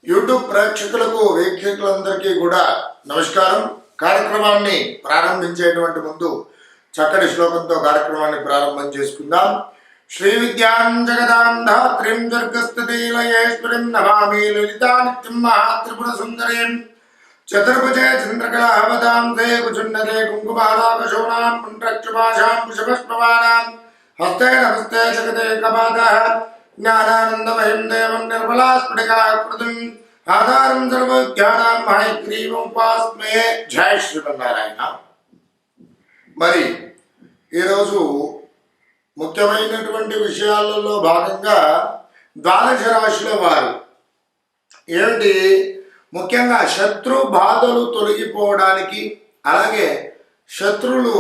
YouTube ప్రేక్షకులకు వీక్షకులందరికీ కూడా నమస్కారం. కార్యక్రమాన్ని ప్రారంభించేటువంటి ముందు చక్కటి శ్లోకంతో కార్యక్రమాన్ని ప్రారంభం చేసుకుందాం. శ్రీ విద్యాం జగదాం ధాత్రీం దుర్గస్థితిలయేశ్వరీం నమామి లలితా నిత్యం మహాత్రిపుర సుందరీం చతుర్భుజే చంద్రకళావతాం తే కుచున్నతే కుంకుమాలాకశోనాం పుండ్రక్షుభాషాం కుశపుష్పవానాం హస్తే నమస్తే జగతే కపాదః జ్ఞానానందమయం దేవం నిర్మలాస్ఫటికాకృతిం ఆధారం సర్వజ్ఞానాం హయగ్రీవముపాస్మే. జయ శ్రీమన్నారాయణ. మరి ఈరోజు ముఖ్యమైనటువంటి విషయాలలో భాగంగా ద్వాదశ రాశుల వారు ఏమిటి, ముఖ్యంగా శత్రు బాధలు తొలగిపోవడానికి, అలాగే శత్రువులు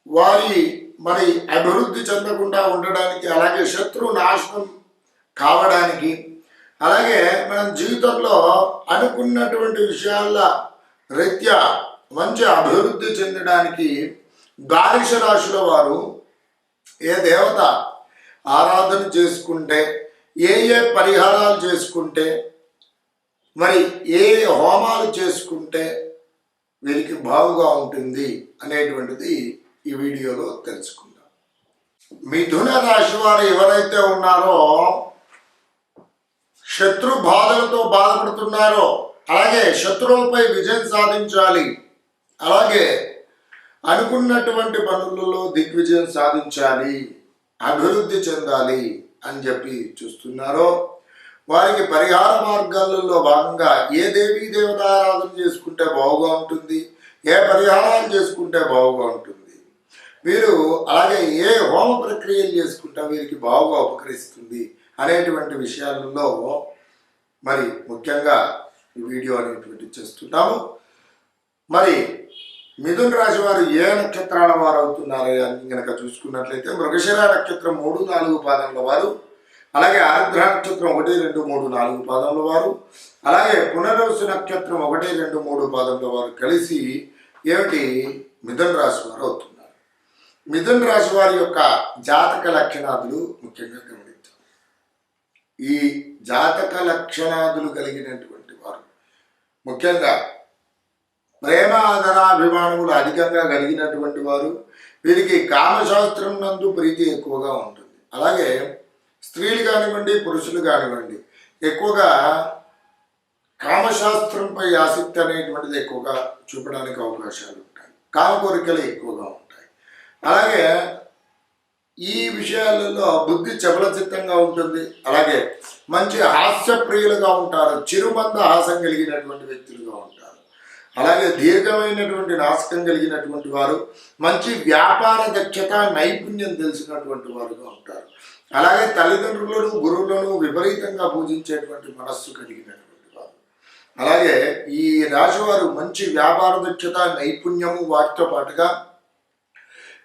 వారి మరి అభివృద్ధి చెందకుండా ఉండడానికి, అలాగే శత్రు నాశనం కావడానికి, అలాగే మనం జీవితంలో అనుకున్నటువంటి విషయాల రీత్యా మంచి అభివృద్ధి చెందడానికి ద్వాదశ రాశుల వారు ఏ దేవత ఆరాధన చేసుకుంటే, ఏ పరిహారాలు చేసుకుంటే, మరి ఏ హోమాలు చేసుకుంటే వీరికి బాగుగా ఉంటుంది అనేటువంటిది ఈ వీడియోలో తెలుసుకుందాం. మిథున రాశి వారు ఎవరైతే ఉన్నారో, శత్రు బాధలతో బాధపడుతున్నారో, అలాగే శత్రువులపై విజయం సాధించాలి, అలాగే అనుకున్నటువంటి పనులలో దిగ్విజయం సాధించాలి, అభివృద్ధి చెందాలి అని చెప్పి చూస్తున్నారో, వారికి పరిహార మార్గాలలో భాగంగా ఏ దేవీ దేవత ఆరాధన చేసుకుంటే బాగుగా ఉంటుంది, ఏ పరిహారాలు చేసుకుంటే బాగుగా ఉంటుంది, వీరు అలాగే ఏ హోమ ప్రక్రియలు చేసుకుంటే వీరికి బాగుగా ఉపకరిస్తుంది అనేటువంటి విషయాలలో మరి ముఖ్యంగా ఈ వీడియో అనేటువంటి చేస్తున్నాము. మరి మిథున రాశి వారు ఏ నక్షత్రాల వారు అవుతున్నారు అని కనుక చూసుకున్నట్లయితే, మృగశిర నక్షత్రం 3-4 పాదముల వారు, అలాగే ఆర్ద్ర నక్షత్రం 1, 2, 3, 4 పాదముల వారు, అలాగే పునర్వసు నక్షత్రం 1, 2, 3 పాదముల వారు కలిసి ఏమిటి మిథున రాశి వారు అవుతున్నారు. మిథున రాశి వారి యొక్క జాతక లక్షణాదులు ముఖ్యంగా గమనించాలి. ఈ జాతక లక్షణాదులు కలిగినటువంటి వారు ముఖ్యంగా ప్రేమ ఆదరాభిమానములు అధికంగా కలిగినటువంటి వారు, వీరికి కామశాస్త్రం నందు ప్రీతి ఎక్కువగా ఉంటుంది. అలాగే స్త్రీలు కానివ్వండి, పురుషులు కానివ్వండి, ఎక్కువగా కామశాస్త్రంపై ఆసక్తి అనేటువంటిది ఎక్కువగా చూపడానికి అవకాశాలు ఉంటాయి. కామ కోరికలు ఎక్కువగా ఉంటాయి. అలాగే ఈ విషయాలలో బుద్ధి చపలచిత్తంగా ఉంటుంది. అలాగే మంచి హాస్యప్రియులుగా ఉంటారు, చిరుమంద హాసం కలిగినటువంటి వ్యక్తులుగా ఉంటారు. అలాగే దీర్ఘమైనటువంటి నాశకం కలిగినటువంటి వారు, మంచి వ్యాపార దక్షత నైపుణ్యం తెలిసినటువంటి వారుగా ఉంటారు. అలాగే తల్లిదండ్రులను గురువులను విపరీతంగా పూజించేటువంటి మనస్సు కలిగినటువంటి వారు. అలాగే ఈ రాశి వారు మంచి వ్యాపార దక్షత నైపుణ్యము వాటితో పాటుగా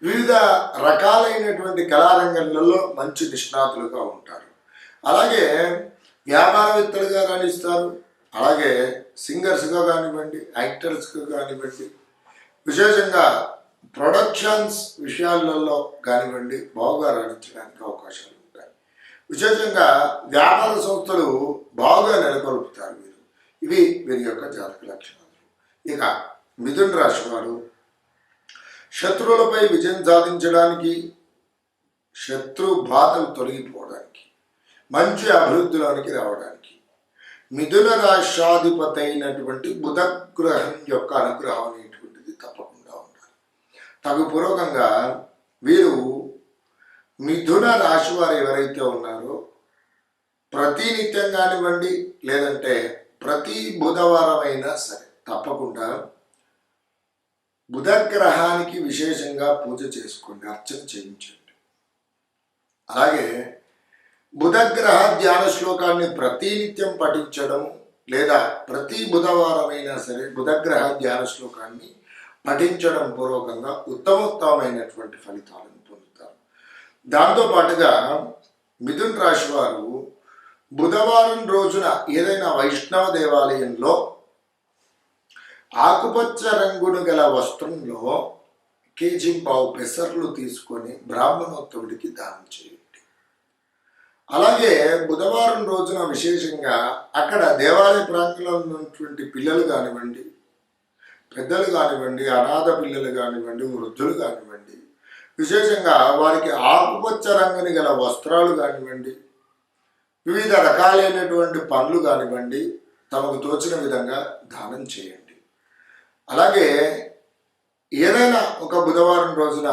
వివిధ రకాలైనటువంటి కళారంగంలో మంచి నిష్ణాతులుగా ఉంటారు. అలాగే వ్యాపారవేత్తలుగా రాణిస్తారు. అలాగే సింగర్స్గా కానివ్వండి, యాక్టర్స్గా కానివ్వండి, విశేషంగా ప్రొడక్షన్స్ విషయాలలో కానివ్వండి బాగా రాణించడానికి అవకాశాలు ఉంటాయి. విశేషంగా వ్యాపార సంస్థలు బాగా నెలకొల్పుతారు వీరు. ఇవి వీరి యొక్క జాతక లక్షణాలు. ఇక మిథున రాశి వారు శత్రువులపై విజయం సాధించడానికి, శత్రు బాధలు తొలగిపోవడానికి, మంచి అభివృద్ధిలోనికి రావడానికి మిథున రాష్ట్రాధిపతి అయినటువంటి బుధ గ్రహం యొక్క అనుగ్రహం అనేటువంటిది తప్పకుండా ఉండాలి. తగుపూర్వకంగా వీరు మిథున రాశి వారు ఎవరైతే ఉన్నారో ప్రతినిత్యం కానివ్వండి, లేదంటే ప్రతి బుధవారం అయినా సరే తప్పకుండా బుధగ్రహానికి విశేషంగా పూజ చేసుకోండి, అర్చన చేయించండి. అలాగే బుధగ్రహ ధ్యాన శ్లోకాన్ని ప్రతినిత్యం పఠించడం, లేదా ప్రతి బుధవారం అయినా సరే బుధగ్రహ ధ్యాన శ్లోకాన్ని పఠించడం పూర్వకంగా ఉత్తమోత్తమైనటువంటి ఫలితాలను పొందుతారు. దాంతోపాటుగా మిథున రాశి వారు బుధవారం రోజున ఏదైనా వైష్ణవ దేవాలయంలో ఆకుపచ్చ రంగును గల వస్త్రంలో కేజీ పావు పెసర్లు తీసుకొని బ్రాహ్మణోత్తముడికి దానం చేయండి. అలాగే బుధవారం రోజున విశేషంగా అక్కడ దేవాలయ ప్రాంతంలో ఉన్నటువంటి పిల్లలు కానివ్వండి, పెద్దలు కానివ్వండి, అనాథ పిల్లలు కానివ్వండి, వృద్ధులు కానివ్వండి, విశేషంగా వారికి ఆకుపచ్చ రంగుని గల వస్త్రాలు కానివ్వండి, వివిధ రకాలైనటువంటి పండ్లు కానివ్వండి, తమకు తోచిన విధంగా దానం చేయండి. అలాగే ఏదైనా ఒక బుధవారం రోజున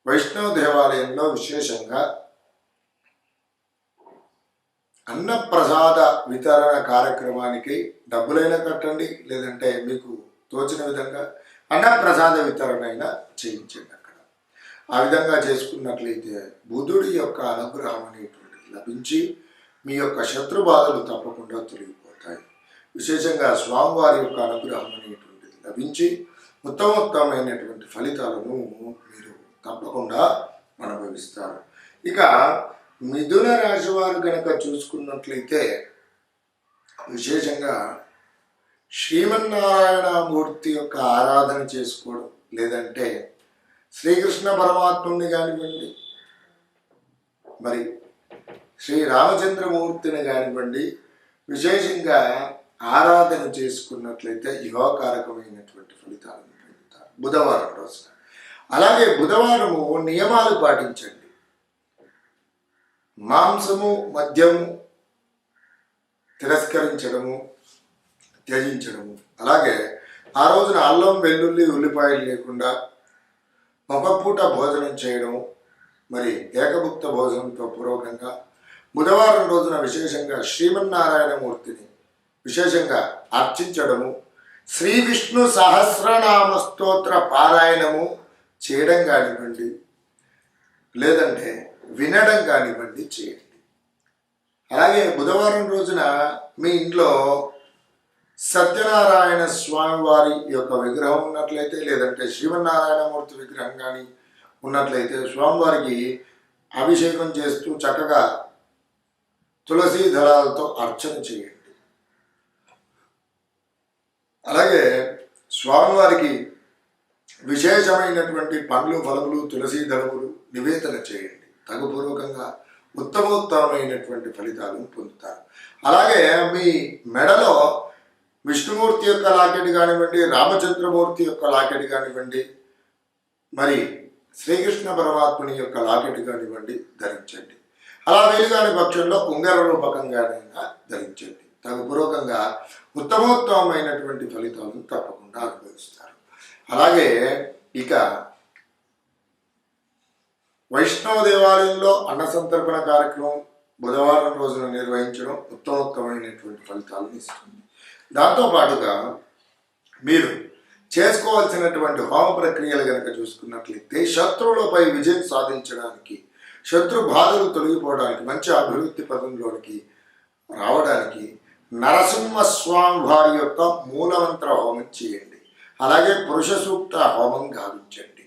వైష్ణవ దేవాలయంలో విశేషంగా అన్నప్రసాద వితరణ కార్యక్రమానికి డబ్బులైనా కట్టండి, లేదంటే మీకు తోచిన విధంగా అన్నప్రసాద వితరణ అయినా చేయించండి. అక్కడ ఆ విధంగా చేసుకున్నట్లయితే బుధుడి యొక్క అనుగ్రహం అనేటువంటిది లభించి మీ యొక్క శత్రు బాధలు తప్పకుండా తొలగిపోతాయి. విశేషంగా స్వామివారి యొక్క అనుగ్రహం అనేటువంటిది లభించి ఉత్తమోత్తమైనటువంటి ఫలితాలను మీరు తప్పకుండా అనుభవిస్తారు. ఇక మిథున రాశి వారు కనుక చూసుకున్నట్లయితే విశేషంగా శ్రీమన్నారాయణ మూర్తి యొక్క ఆరాధన చేసుకోవడం, లేదంటే శ్రీకృష్ణ పరమాత్ముని కానివ్వండి, మరి శ్రీ రామచంద్రమూర్తిని కానివ్వండి, విశేషంగా ఆరాధన చేసుకున్నట్లయితే యోగకారకమైనటువంటి ఫలితాలను పొందుతారు బుధవారం రోజున. అలాగే బుధవారము నియమాలు పాటించండి. మాంసము మద్యము తిరస్కరించడము, త్యజించడము, అలాగే ఆ రోజున అల్లం, వెల్లుల్లి, ఉల్లిపాయలు లేకుండా ఒక పూట భోజనం చేయడం, మరి ఏకభుక్త భోజనంతో పూర్వకంగా బుధవారం రోజున విశేషంగా శ్రీమన్నారాయణమూర్తిని విశేషంగా అర్చించడము, శ్రీ విష్ణు సహస్రనామ స్తోత్ర పారాయణము చేయడం కానివ్వండి, లేదంటే వినడం కానివ్వండి చేయండి. అలాగే బుధవారం రోజున మీ ఇంట్లో సత్యనారాయణ స్వామి వారి యొక్క విగ్రహం ఉన్నట్లయితే, లేదంటే శ్రీమన్నారాయణమూర్తి విగ్రహం కానీ ఉన్నట్లయితే స్వామివారికి అభిషేకం చేస్తూ చక్కగా తులసి దళాలతో అర్చన చేయండి. అలాగే స్వామివారికి విశేషమైనటువంటి పండ్లు, ఫలములు, తులసి దళములు నివేదన చేయండి. తగుపూర్వకంగా ఉత్తమోత్తమైనటువంటి ఫలితాలను పొందుతారు. అలాగే మీ మెడలో విష్ణుమూర్తి యొక్క లాకెట్ కానివ్వండి, రామచంద్రమూర్తి యొక్క లాకెట్ కానివ్వండి, మరి శ్రీకృష్ణ పరమాత్ముని యొక్క లాకెట్ కానివ్వండి ధరించండి. అలా వీలుగాని పక్షంలో ఉంగర రూపకంగానైనా ధరించండి. తగుపూర్వకంగా ఉత్తమోత్తమైనటువంటి ఫలితాలను తప్పకుండా అనుభవిస్తారు. అలాగే ఇక వైష్ణవ దేవాలయంలో అన్న సంతర్పణ కార్యక్రమం బుధవారం రోజున నిర్వహించడం ఉత్తమోత్తమైనటువంటి ఫలితాలను ఇస్తుంది. దాంతోపాటుగా మీరు చేసుకోవాల్సినటువంటి హోమ ప్రక్రియలు కనుక చూసుకున్నట్లయితే శత్రువులపై విజయం సాధించడానికి, శత్రు బాధలు తొలగిపోవడానికి, మంచి అభివృద్ధి పదంలోనికి రావడానికి నరసింహస్వామి వారి యొక్క మూలమంత్ర హోమం చేయండి. అలాగే పురుష సూక్త హోమం గావించండి.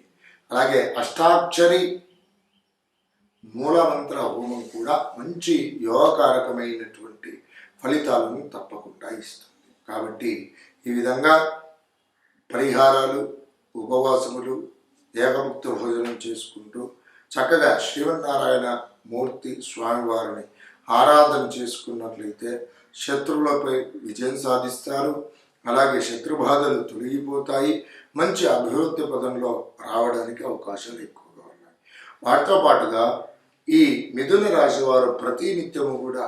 అలాగే అష్టాక్షరి మూలమంత్ర హోమం కూడా మంచి యోగకారకమైనటువంటి ఫలితాలను తప్పకుండా ఇస్తుంది. కాబట్టి ఈ విధంగా పరిహారాలు, ఉపవాసములు, ఏకముక్త భోజనం చేసుకుంటూ చక్కగా శ్రీమన్నారాయణ మూర్తి స్వామివారిని ఆరాధన చేసుకున్నట్లయితే శత్రువులపై విజయం సాధిస్తారు. అలాగే శత్రుబాధలు తొలగిపోతాయి. మంచి అభివృద్ధి పదంలో రావడానికి అవకాశాలు ఎక్కువగా ఉన్నాయి. వాటితో పాటుగా ఈ మిథున రాశి వారు ప్రతి నిత్యము కూడా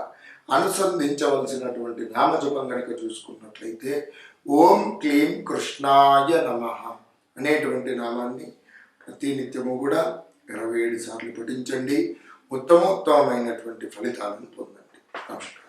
అనుసంధించవలసినటువంటి నామజపం కనుక చూసుకున్నట్లయితే ఓం క్లీం కృష్ణాయ నమః అనేటువంటి నామాన్ని ప్రతి నిత్యము కూడా 27 సార్లు పఠించండి. ఉత్తమోత్తమైనటువంటి ఫలితాలను పొందండి. నమస్కారం.